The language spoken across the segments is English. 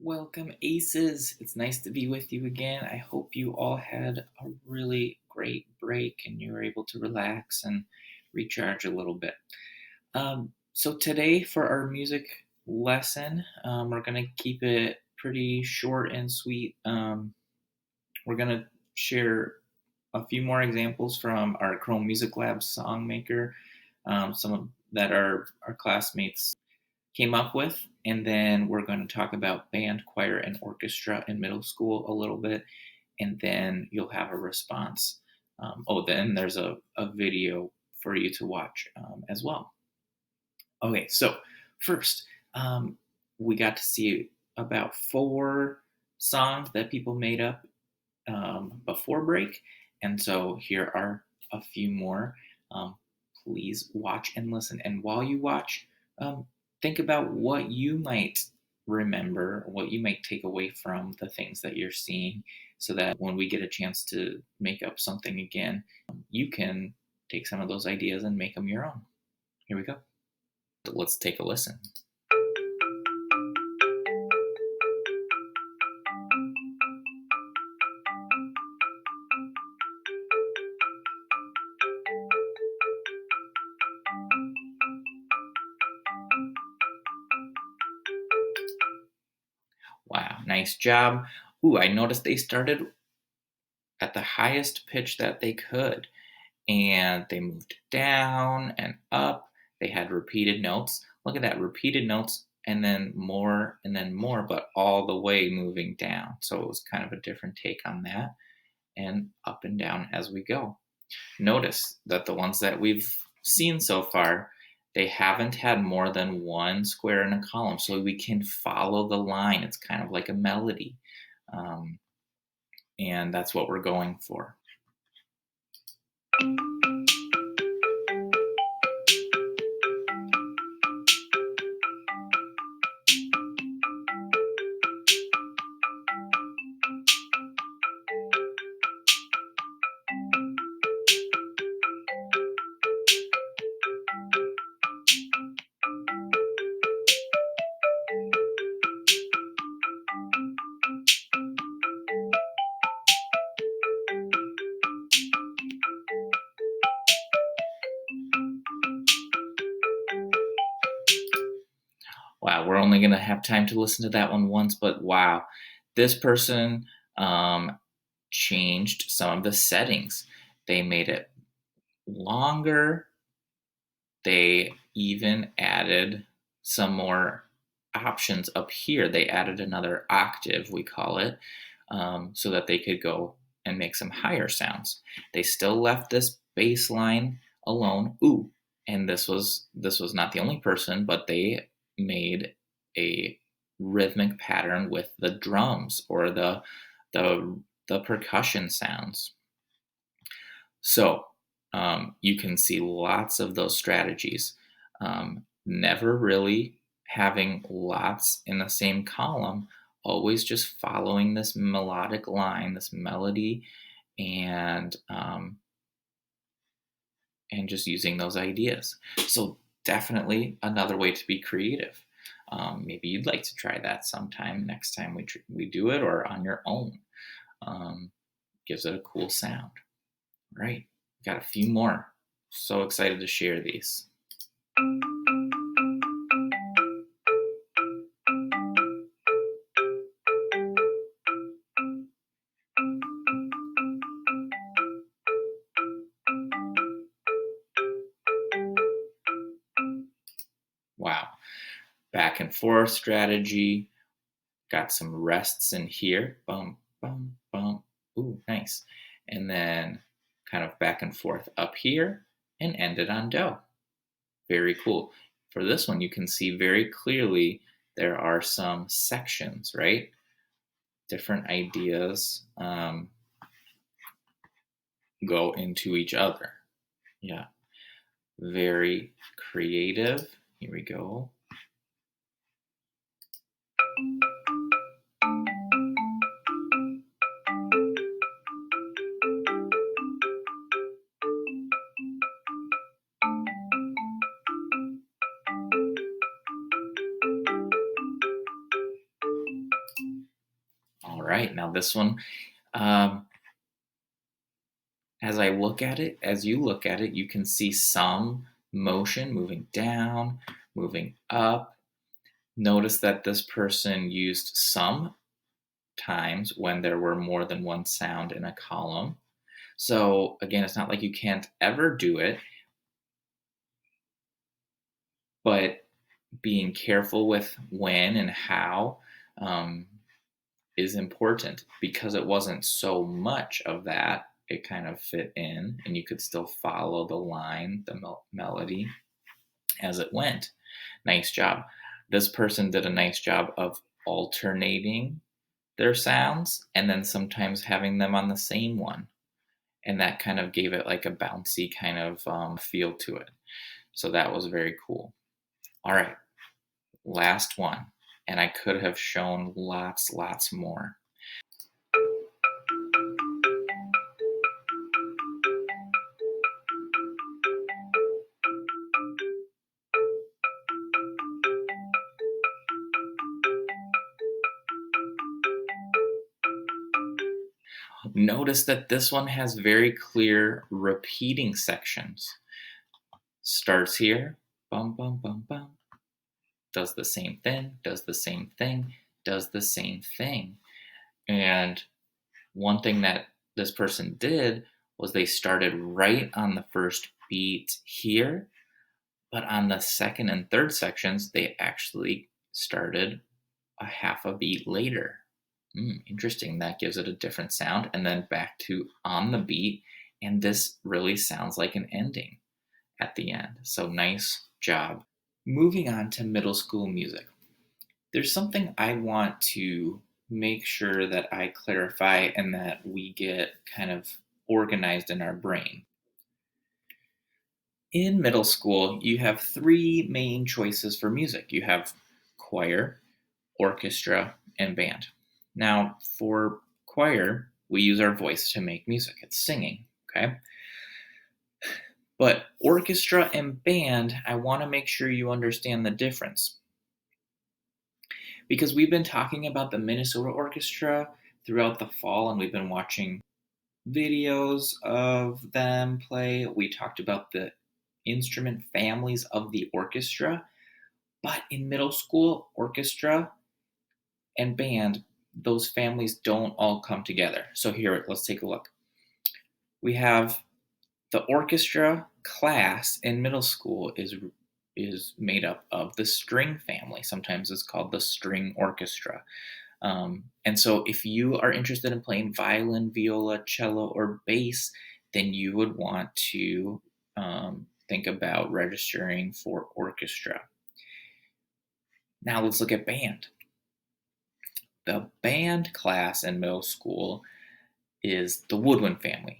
Welcome, Aces. It's nice to be with you again. I hope you all had a really great break and you were able to relax and recharge a little bit. So, today for our music lesson, we're going to keep it pretty short and sweet. We're going to share a few more examples from our Chrome Music Lab Songmaker, some of that our classmates came up with. And then we're going to talk about band, choir, and orchestra in middle school a little bit. And then you'll have a response. Then there's a video for you to watch as well. Okay, so first, we got to see about 4 songs that people made up before break. And so here are a few more. Please watch and listen. And while you watch, think about what you might remember, what you might take away from the things that you're seeing, so that when we get a chance to make up something again, you can take some of those ideas and make them your own. Here we go. Let's take a listen. Wow, nice job. Ooh, I noticed they started at the highest pitch that they could, and they moved down and up. They had repeated notes. Look at that, repeated notes and then more, but all the way moving down. So it was kind of a different take on that, and up and down as we go. Notice that the ones that we've seen so far, they haven't had more than one square in a column, so we can follow the line. It's kind of like a melody. And that's what we're going for. Wow, we're only going to have time to listen to that one once, but wow, this person changed some of the settings. They made it longer. They even added some more options up here. They added another octave, we call it, so that they could go and make some higher sounds. They still left this bass line alone. Ooh, and this was not the only person, but they made a rhythmic pattern with the drums or the percussion sounds. So you can see lots of those strategies. Never really having lots in the same column, always just following this melodic line, this melody, and just using those ideas. So definitely another way to be creative. Maybe you'd like to try that sometime next time we do it, or on your own. Gives it a cool sound. Right, got a few more. So excited to share these. Wow, back and forth strategy. Got some rests in here. Bum, bum, bum. Ooh, nice. And then kind of back and forth up here and ended on do. Very cool. For this one, you can see very clearly there are some sections, right? Different ideas go into each other. Yeah. Very creative. Here we go. right, now this one, um, as you look at it, you can see some motion moving down, moving up. Notice that this person used some times when there were more than one sound in a column. So again, it's not like you can't ever do it, but being careful with when and how um, is important because it wasn't so much of that. It kind of fit in, and you could still follow the line, the melody as it went. Nice job. This person did a nice job of alternating their sounds and then sometimes having them on the same one. And that kind of gave it like a bouncy kind of feel to it. So that was very cool. All right, last one. And I could have shown lots more. Notice that this one has very clear repeating sections. Starts here, bum, bum, bum, bum, does the same thing, does the same thing, does the same thing. And one thing that this person did was they started right on the first beat here, but on the second and third sections, they actually started a half a beat later. Interesting. That gives it a different sound. And then back to on the beat. And this really sounds like an ending at the end. So nice job. Moving on to middle school music. There's something I want to make sure that I clarify and that we get kind of organized in our brain. In middle school, you have three main choices for music. You have choir, orchestra, and band. Now, for choir, we use our voice to make music. It's singing, okay? But orchestra and band, I want to make sure you understand the difference. Because we've been talking about the Minnesota Orchestra throughout the fall, and we've been watching videos of them play. We talked about the instrument families of the orchestra. But in middle school, orchestra and band, those families don't all come together. So here, let's take a look. We have the orchestra class in middle school is made up of the string family. Sometimes it's called the string orchestra. And so if you are interested in playing violin, viola, cello, or bass, then you would want to think about registering for orchestra. Now let's look at band. The band class in middle school is the woodwind family,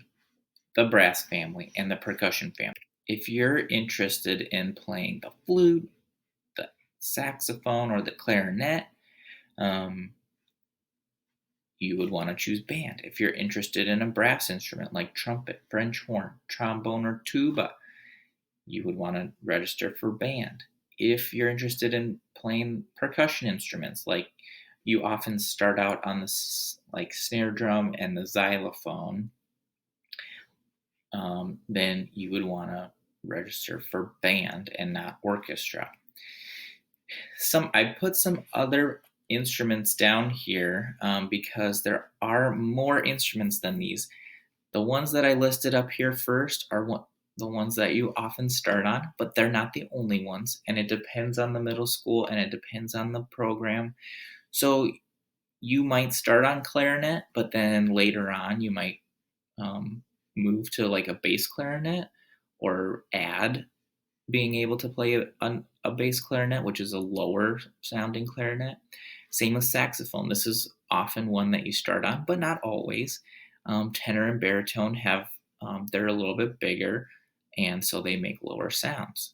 the brass family, and the percussion family. If you're interested in playing the flute, the saxophone, or the clarinet, you would want to choose band. If you're interested in a brass instrument like trumpet, French horn, trombone, or tuba, you would want to register for band. If you're interested in playing percussion instruments, like you often start out on the like snare drum and the xylophone, then you would want to register for band and not orchestra. I put some other instruments down here because there are more instruments than these. The ones that I listed up here first are the ones that you often start on, but they're not the only ones. And it depends on the middle school and it depends on the program. So you might start on clarinet, but then later on you might move to like a bass clarinet or add being able to play a bass clarinet, which is a lower sounding clarinet. Same with saxophone. This is often one that you start on, but not always. Tenor and baritone they're a little bit bigger, and so they make lower sounds.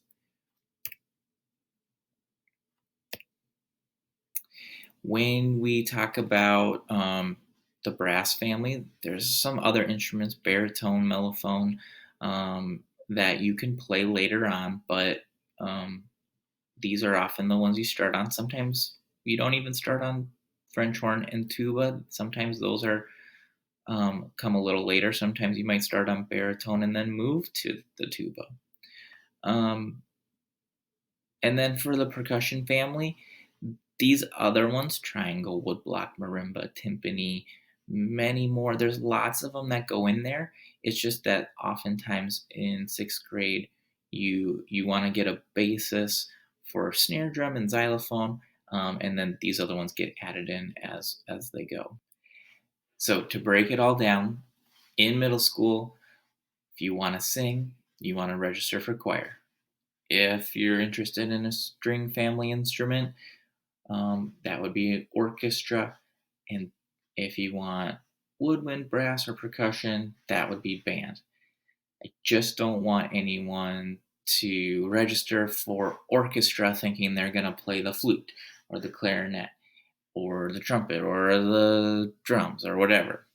When we talk about the brass family, there's some other instruments, baritone, mellophone, that you can play later on, but these are often the ones you start on. Sometimes you don't even start on French horn and tuba. Sometimes those are come a little later. Sometimes you might start on baritone and then move to the tuba. Um, and then for the percussion family, these other ones, triangle, woodblock, marimba, timpani, many more. There's lots of them that go in there. It's just that oftentimes in sixth grade, you want to get a basis for snare drum and xylophone, and then these other ones get added in as they go. So to break it all down, in middle school, if you want to sing, you want to register for choir. If you're interested in a string family instrument, that would be orchestra. And if you want woodwind, brass, or percussion, that would be band. I just don't want anyone to register for orchestra thinking they're going to play the flute or the clarinet or the trumpet or the drums or whatever.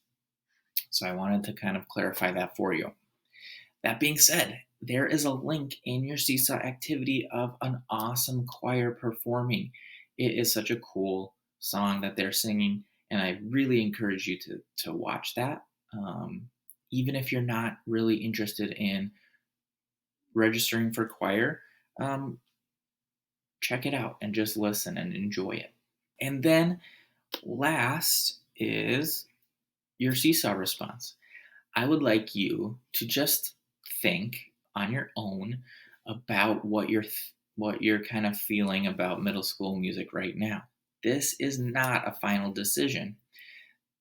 So I wanted to kind of clarify that for you. That being said, there is a link in your Seesaw activity of an awesome choir performing. It is such a cool song that they're singing, and I really encourage you to watch that. Even if you're not really interested in registering for choir, um, check it out and just listen and enjoy it. And then last is your Seesaw response. I would like you to just think on your own about what you're kind of feeling about middle school music right now. This is not a final decision.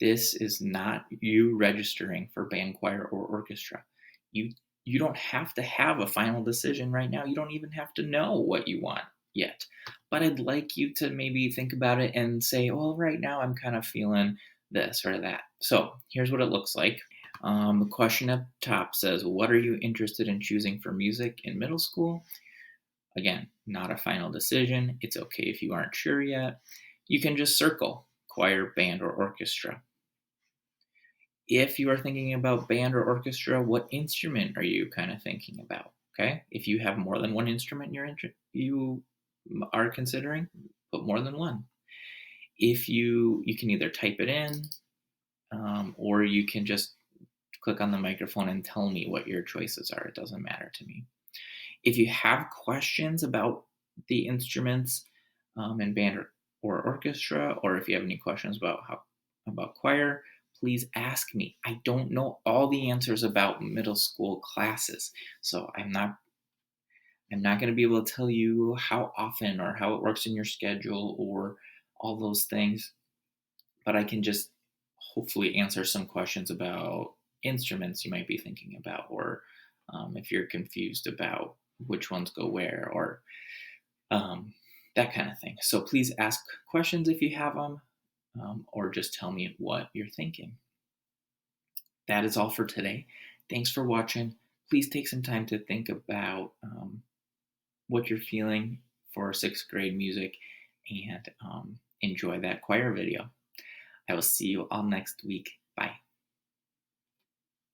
This is not you registering for band, choir, or orchestra. You you don't have to have a final decision right now. You don't even have to know what you want yet. But I'd like you to maybe think about it and say, well, right now I'm kind of feeling this or that. So here's what it looks like. The question up top says, what are you interested in choosing for music in middle school? Again, not a final decision. It's okay if you aren't sure yet. You can just circle choir, band, or orchestra. If you are thinking about band or orchestra, what instrument are you kind of thinking about? Okay. If you have more than one instrument you are considering, put more than one. If you can either type it in, or you can just click on the microphone and tell me what your choices are. It doesn't matter to me. If you have questions about the instruments in band or orchestra, or if you have any questions about choir, please ask me. I don't know all the answers about middle school classes, so I'm not going to be able to tell you how often or how it works in your schedule or all those things, but I can just hopefully answer some questions about instruments you might be thinking about, or if you're confused about which ones go where, or um, that kind of thing. So please ask questions if you have them, or just tell me what you're thinking. That is all for today. Thanks for watching. Please take some time to think about what you're feeling for sixth grade music, and enjoy that choir video. I will see you all next week. Bye.